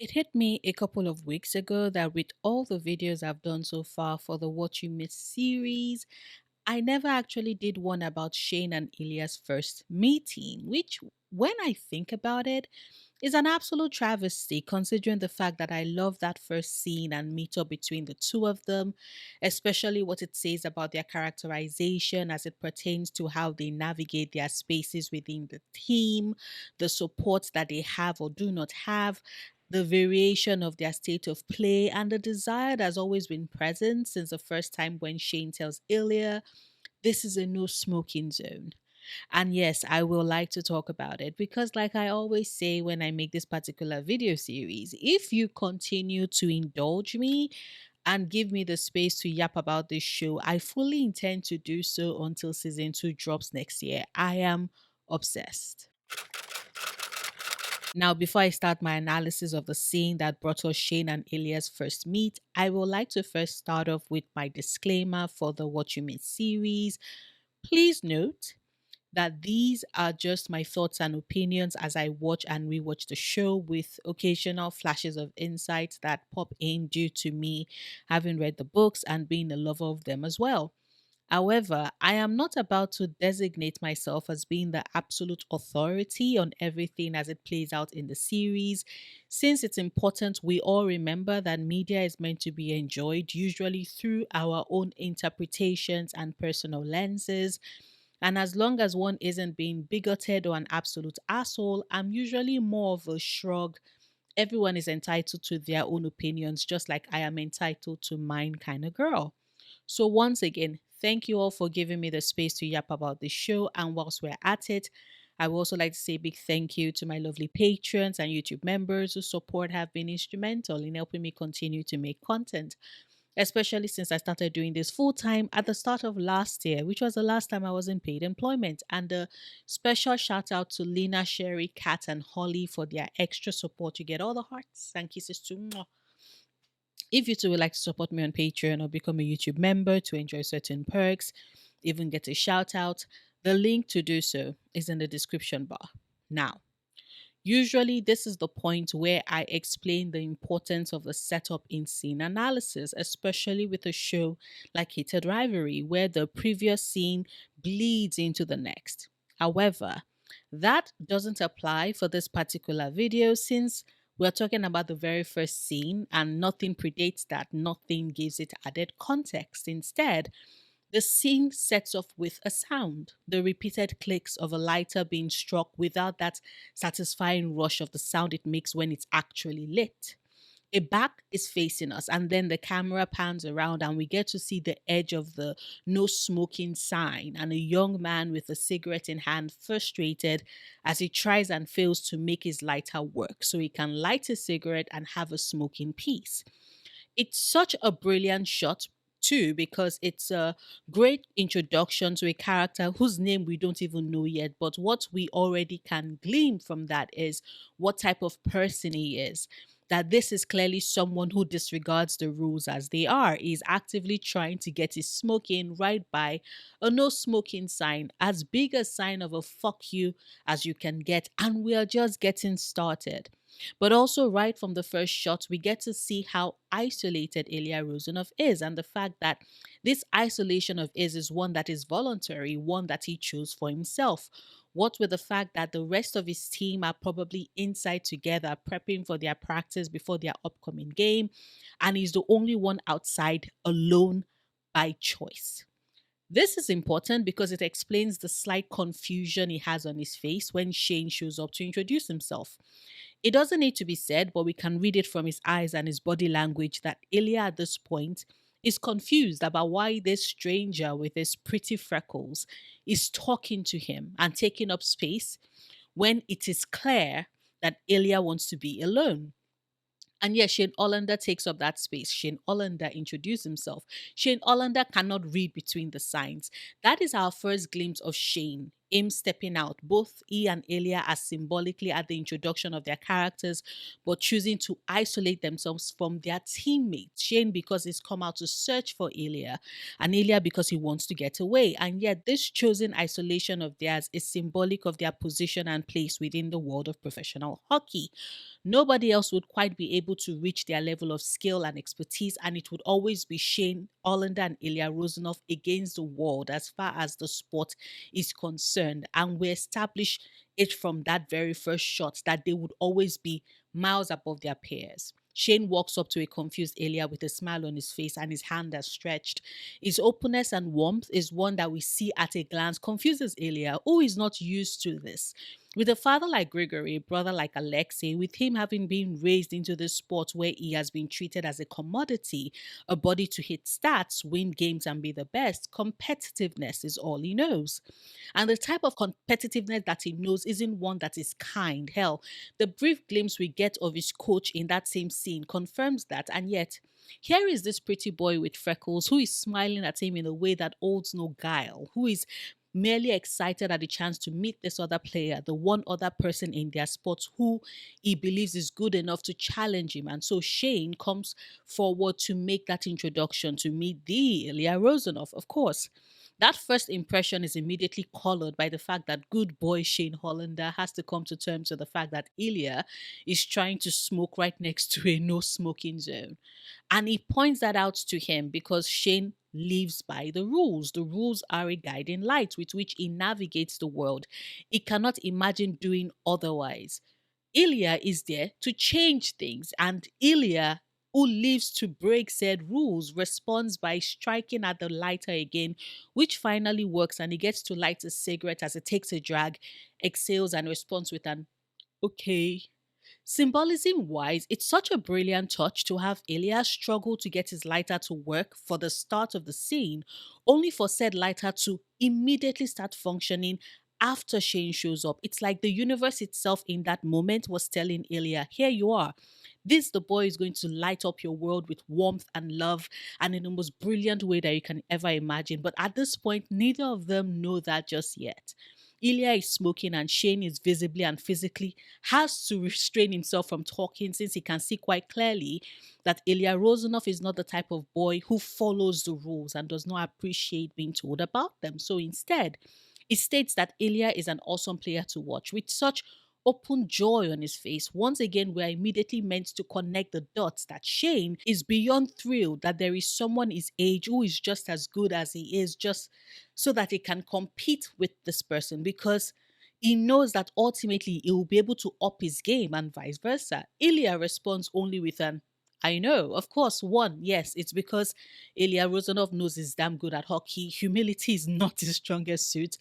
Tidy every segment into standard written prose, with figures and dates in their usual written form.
It hit me a couple of weeks ago that with all the videos I've done so far for the What You Missed series, I never actually did one about Shane and Ilya's first meeting, which, when I think about it, is an absolute travesty considering the fact that I love that first scene and meetup between the two of them, especially what it says about their characterization as it pertains to how they navigate their spaces within the team, the support that they have or do not have. The variation of their state of play and the desire that has always been present since the first time when Shane tells Ilya, this is a no smoking zone. And yes, I will like to talk about it because, like I always say when I make this particular video series, if you continue to indulge me and give me the space to yap about this show, I fully intend to do so until season 2 drops next year. I am obsessed. Now, before I start my analysis of the scene that brought us Shane and Ilya's first meet, I would like to first start off with my disclaimer for the What You Mean series. Please note that these are just my thoughts and opinions as I watch and rewatch the show, with occasional flashes of insight that pop in due to me having read the books and being a lover of them as well. However, I am not about to designate myself as being the absolute authority on everything as it plays out in the series, since it's important we all remember that media is meant to be enjoyed usually through our own interpretations and personal lenses. And as long as one isn't being bigoted or an absolute asshole, I'm usually more of a shrug. Everyone is entitled to their own opinions, just like I am entitled to mine kind of girl. So, once again, thank you all for giving me the space to yap about this show. And whilst we're at it, I would also like to say a big thank you to my lovely patrons and YouTube members whose support have been instrumental in helping me continue to make content, especially since I started doing this full time at the start of last year, which was the last time I was in paid employment. And a special shout out to Lena, Sherry, Kat, and Holly for their extra support. You get all the hearts and kisses too. Mwah. If you too would like to support me on Patreon or become a YouTube member to enjoy certain perks, even get a shout out, the link to do so is in the description bar. Now, usually, this is the point where I explain the importance of the setup in scene analysis, especially with a show like Heated Rivalry, where the previous scene bleeds into the next. However, that doesn't apply for this particular video since we're talking about the very first scene and nothing predates that, nothing gives it added context. Instead, the scene sets off with a sound, the repeated clicks of a lighter being struck without that satisfying rush of the sound it makes when it's actually lit. A back is facing us, and then the camera pans around, and we get to see the edge of the no smoking sign and a young man with a cigarette in hand, frustrated as he tries and fails to make his lighter work so he can light a cigarette and have a smoke in peace. It's such a brilliant shot too because it's a great introduction to a character whose name we don't even know yet, but what we already can glean from that is what type of person he is. That this is clearly someone who disregards the rules as they are. He's actively trying to get his smoking right by a no smoking sign, as big a sign of a fuck you as you can get, and we are just getting started. But also, right from the first shot, we get to see how isolated Ilya Rozanov is, and the fact that this isolation of his is one that is voluntary, one that he chose for himself. What with the fact that the rest of his team are probably inside together, prepping for their practice before their upcoming game, and he's the only one outside alone by choice. This is important because it explains the slight confusion he has on his face when Shane shows up to introduce himself. It doesn't need to be said, but we can read it from his eyes and his body language that Ilya at this point is confused about why this stranger with his pretty freckles is talking to him and taking up space when it is clear that Ilya wants to be alone. And yes, Shane Hollander takes up that space. Shane Hollander introduced himself. Shane Hollander cannot read between the signs. That is our first glimpse of Shane him stepping out. Both he and Ilya are symbolically at the introduction of their characters, but choosing to isolate themselves from their teammates. Shane because he's come out to search for Ilya, and Ilya because he wants to get away. And yet, this chosen isolation of theirs is symbolic of their position and place within the world of professional hockey. Nobody else would quite be able to reach their level of skill and expertise, and it would always be Shane, Hollander, and Ilya Rozanov against the world as far as the sport is concerned. And we establish it from that very first shot that they would always be miles above their peers. Shane walks up to a confused Ilya with a smile on his face and his hand outstretched. His openness and warmth is one that we see at a glance confuses Ilya, who is not used to this. With a father like Grigory, a brother like Alexei, with him having been raised into this sport where he has been treated as a commodity, a body to hit stats, win games, and be the best, competitiveness is all he knows. And the type of competitiveness that he knows isn't one that is kind. Hell, the brief glimpse we get of his coach in that same scene confirms that, and yet, here is this pretty boy with freckles who is smiling at him in a way that holds no guile, who is merely excited at the chance to meet this other player, the one other person in their sport who he believes is good enough to challenge him. And so Shane comes forward to make that introduction to meet the Ilya Rozanov, of course. That first impression is immediately colored by the fact that good boy Shane Hollander has to come to terms with the fact that Ilya is trying to smoke right next to a no smoking zone. And he points that out to him because Shane lives by the rules. The rules are a guiding light with which he navigates the world. He cannot imagine doing otherwise. Ilya is there to change things, and Ilya, who lives to break said rules, responds by striking at the lighter again, which finally works, and he gets to light a cigarette as it takes a drag, exhales, and responds with an okay. Symbolism wise, it's such a brilliant touch to have Ilya struggle to get his lighter to work for the start of the scene, only for said lighter to immediately start functioning after Shane shows up. It's like the universe itself in that moment was telling Ilya, here you are. This the boy is going to light up your world with warmth and love and in the most brilliant way that you can ever imagine. But at this point, neither of them know that just yet. Ilya is smoking and Shane is visibly and physically has to restrain himself from talking since he can see quite clearly that Ilya Rozanov is not the type of boy who follows the rules and does not appreciate being told about them. So instead, it states that Ilya is an awesome player to watch with such open joy on his face. Once again, we are immediately meant to connect the dots that Shane is beyond thrilled that there is someone his age who is just as good as he is, just so that he can compete with this person because he knows that ultimately he will be able to up his game and vice versa. Ilya responds only with an I know. Of course, one, yes, it's because Ilya Rozanov knows he's damn good at hockey. Humility is not his strongest suit.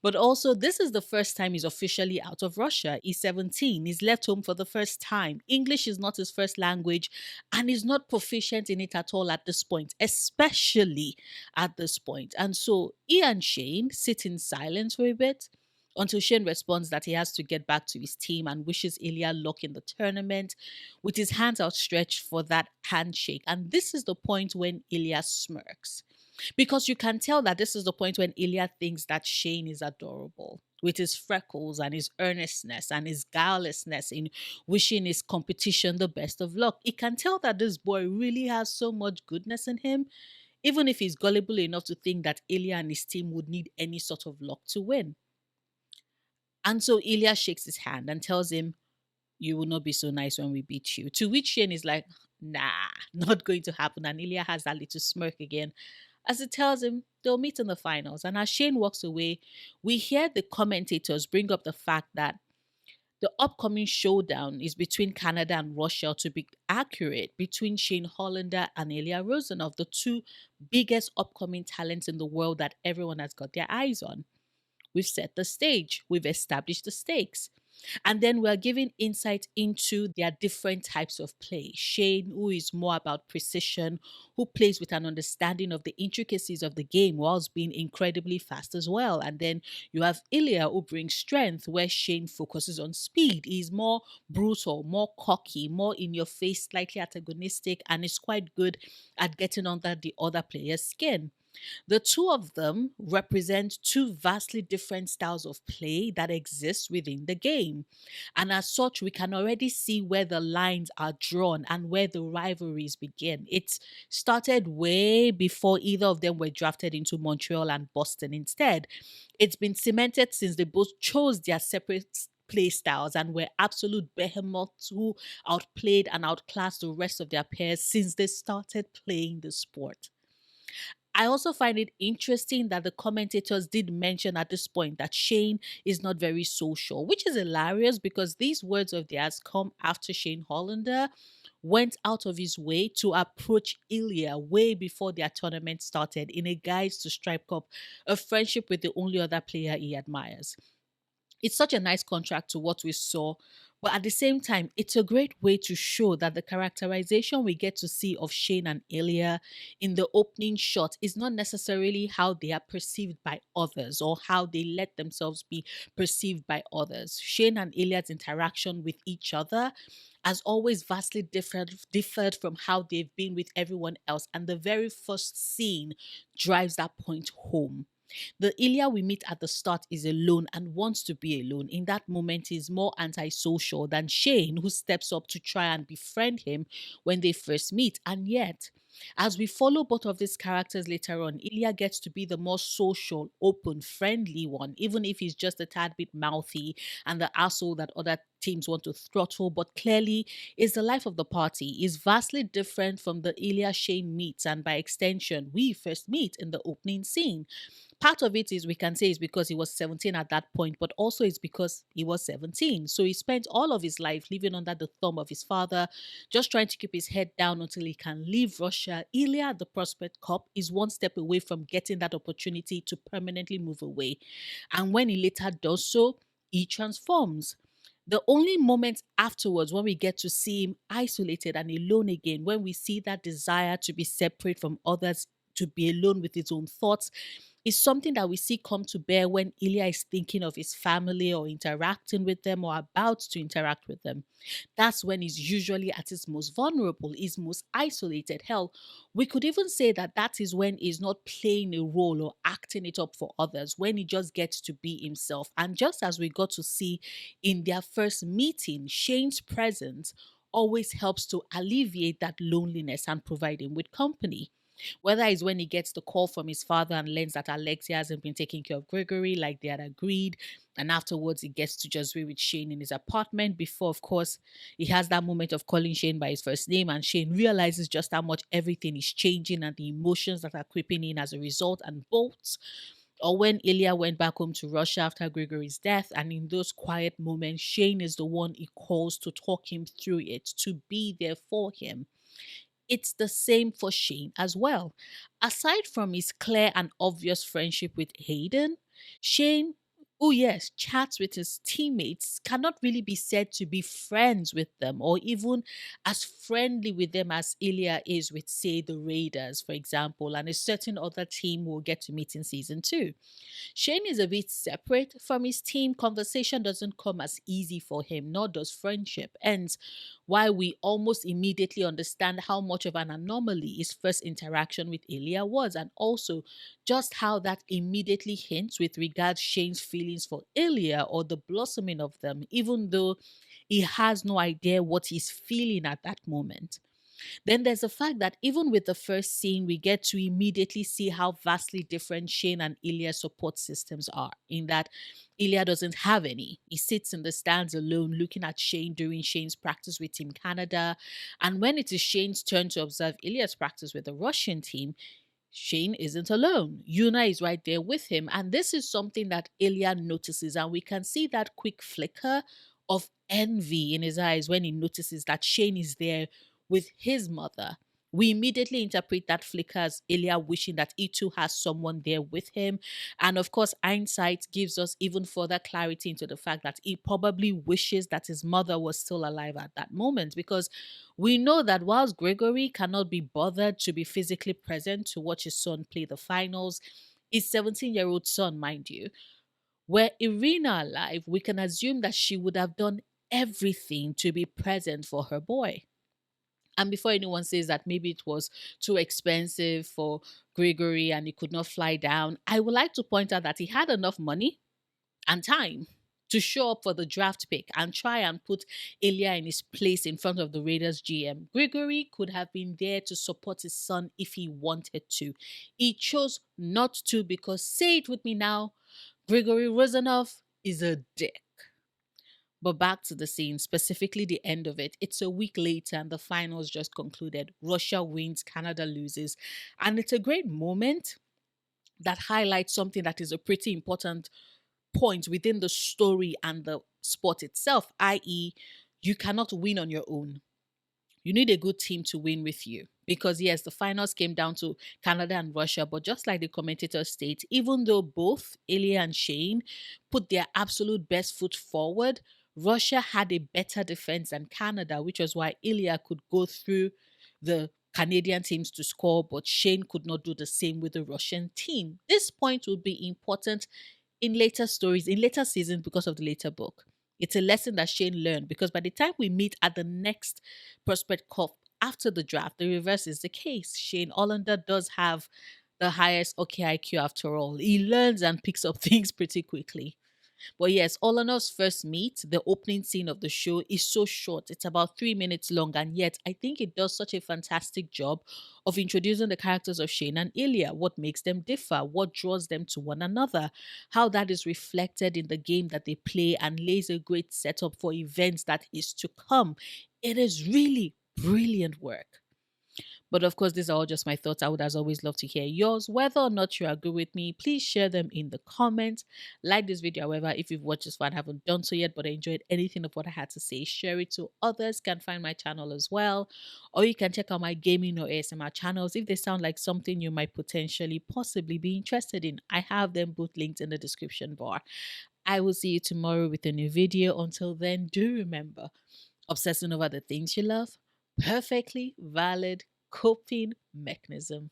But also, this is the first time he's officially out of Russia. He's 17. He's left home for the first time. English is not his first language, and he's not proficient in it at all at this point, especially at this point. And so, he and Shane sit in silence for a bit until Shane responds that he has to get back to his team and wishes Ilya luck in the tournament with his hands outstretched for that handshake. And this is the point when Ilya smirks. Because you can tell that this is the point when Ilya thinks that Shane is adorable with his freckles and his earnestness and his guilelessness in wishing his competition the best of luck. He can tell that this boy really has so much goodness in him, even if he's gullible enough to think that Ilya and his team would need any sort of luck to win. And so Ilya shakes his hand and tells him, you will not be so nice when we beat you. To which Shane is like, nah, not going to happen. And Ilya has that little smirk again as it tells him they'll meet in the finals. And as Shane walks away, we hear the commentators bring up the fact that the upcoming showdown is between Canada and Russia, to be accurate, between Shane Hollander and Ilya Rozanov, the two biggest upcoming talents in the world that everyone has got their eyes on. We've set the stage, we've established the stakes. And then we're giving insight into their different types of play. Shane, who is more about precision, who plays with an understanding of the intricacies of the game whilst being incredibly fast as well. And then you have Ilya, who brings strength, where Shane focuses on speed. He's more brutal, more cocky, more in your face, slightly antagonistic, and is quite good at getting under the other player's skin. The two of them represent two vastly different styles of play that exist within the game. And as such, we can already see where the lines are drawn and where the rivalries begin. It started way before either of them were drafted into Montreal and Boston. Instead, it's been cemented since they both chose their separate play styles and were absolute behemoths who outplayed and outclassed the rest of their peers since they started playing the sport. I also find it interesting that the commentators did mention at this point that Shane is not very social, which is hilarious because these words of theirs come after Shane Hollander went out of his way to approach Ilya way before their tournament started in a guise to strike up a friendship with the only other player he admires. It's such a nice contract to what we saw, but at the same time, it's a great way to show that the characterization we get to see of Shane and Ilya in the opening shot is not necessarily how they are perceived by others or how they let themselves be perceived by others. Shane and Ilya's interaction with each other has always vastly differed from how they've been with everyone else, and the very first scene drives that point home. The Ilya we meet at the start is alone and wants to be alone. In that moment, he's more antisocial than Shane, who steps up to try and befriend him when they first meet. And yet, as we follow both of these characters later on, Ilya gets to be the more social, open, friendly one, even if he's just a tad bit mouthy and the asshole that other teams want to throttle, but clearly is the life of the party, is vastly different from the Ilya Shane meets, and by extension, we first meet in the opening scene. Part of it is we can say is because he was 17 at that point, but also it's because he was 17. So he spent all of his life living under the thumb of his father, just trying to keep his head down until he can leave Russia. Ilya, the prospect cop, is one step away from getting that opportunity to permanently move away. And when he later does so, he transforms. The only moment afterwards when we get to see him isolated and alone again, when we see that desire to be separate from others, to be alone with his own thoughts, is something that we see come to bear when Ilya is thinking of his family or interacting with them or about to interact with them. That's when he's usually at his most vulnerable, his most isolated. Hell, we could even say that that is when he's not playing a role or acting it up for others, when he just gets to be himself. And just as we got to see in their first meeting, Shane's presence always helps to alleviate that loneliness and provide him with company. Whether it's when he gets the call from his father and learns that Alexia hasn't been taking care of Gregory like they had agreed, and afterwards he gets to just be with Shane in his apartment before, of course, he has that moment of calling Shane by his first name, and Shane realizes just how much everything is changing and the emotions that are creeping in as a result and bolts. Or when Ilya went back home to Russia after Gregory's death, and in those quiet moments, Shane is the one he calls to talk him through it, to be there for him. It's the same for Shane as well. Aside from his clear and obvious friendship with Hayden, Shane, oh yes, chats with his teammates, cannot really be said to be friends with them or even as friendly with them as Ilya is with, say, the Raiders, for example, and a certain other team we'll get to meet in season 2. Shane is a bit separate from his team. Conversation doesn't come as easy for him, nor does friendship. Hence, why we almost immediately understand how much of an anomaly his first interaction with Ilya was, and also just how that immediately hints with regards Shane's feelings for Ilya or the blossoming of them, even though he has no idea what he's feeling at that moment. Then there's the fact that even with the first scene, we get to immediately see how vastly different Shane and Ilya's support systems are, in that Ilya doesn't have any. He sits in the stands alone, looking at Shane during Shane's practice with Team Canada. And when it is Shane's turn to observe Ilya's practice with the Russian team, Shane isn't alone. Yuna is right there with him. And this is something that Ilya notices. And we can see that quick flicker of envy in his eyes when he notices that Shane is there with his mother. We immediately interpret that flicker as Ilya wishing that he too has someone there with him. And of course, hindsight gives us even further clarity into the fact that he probably wishes that his mother was still alive at that moment, because we know that whilst Gregory cannot be bothered to be physically present to watch his son play the finals, his 17-year-old son, mind you, were Irina alive, we can assume that she would have done everything to be present for her boy. And before anyone says that maybe it was too expensive for Gregory and he could not fly down, I would like to point out that he had enough money and time to show up for the draft pick and try and put Ilya in his place in front of the Raiders GM. Gregory could have been there to support his son if he wanted to. He chose not to because, say it with me now, Grigory Rozanov is a dick. But back to the scene, specifically the end of it. It's a week later and the finals just concluded. Russia wins, Canada loses. And it's a great moment that highlights something that is a pretty important point within the story and the sport itself, i.e., you cannot win on your own. You need a good team to win with you. Because, yes, the finals came down to Canada and Russia, but just like the commentators state, even though both Ilya and Shane put their absolute best foot forward, Russia had a better defense than Canada, which was why Ilya could go through the Canadian teams to score, but Shane could not do the same with the Russian team. This point would be important in later stories, in later seasons, because of the later book. It's a lesson that Shane learned because by the time we meet at the next prospect cup after the draft, the reverse is the case. Shane Hollander does have the highest OKIQ after all. He learns and picks up things pretty quickly. But yes, Olanov's first meet, the opening scene of the show, is so short. It's about 3 minutes long, and yet I think it does such a fantastic job of introducing the characters of Shane and Ilya, what makes them differ, what draws them to one another, how that is reflected in the game that they play, and lays a great setup for events that is to come. It is really brilliant work. But of course, these are all just my thoughts. I would, as always, love to hear yours. Whether or not you agree with me, please share them in the comments. Like this video, however, if you've watched this far and haven't done so yet, but enjoyed anything of what I had to say, share it so others can find my channel as well. Or you can check out my gaming or ASMR channels if they sound like something you might potentially, possibly be interested in. I have them both linked in the description bar. I will see you tomorrow with a new video. Until then, do remember, obsessing over the things you love, perfectly valid coping mechanism.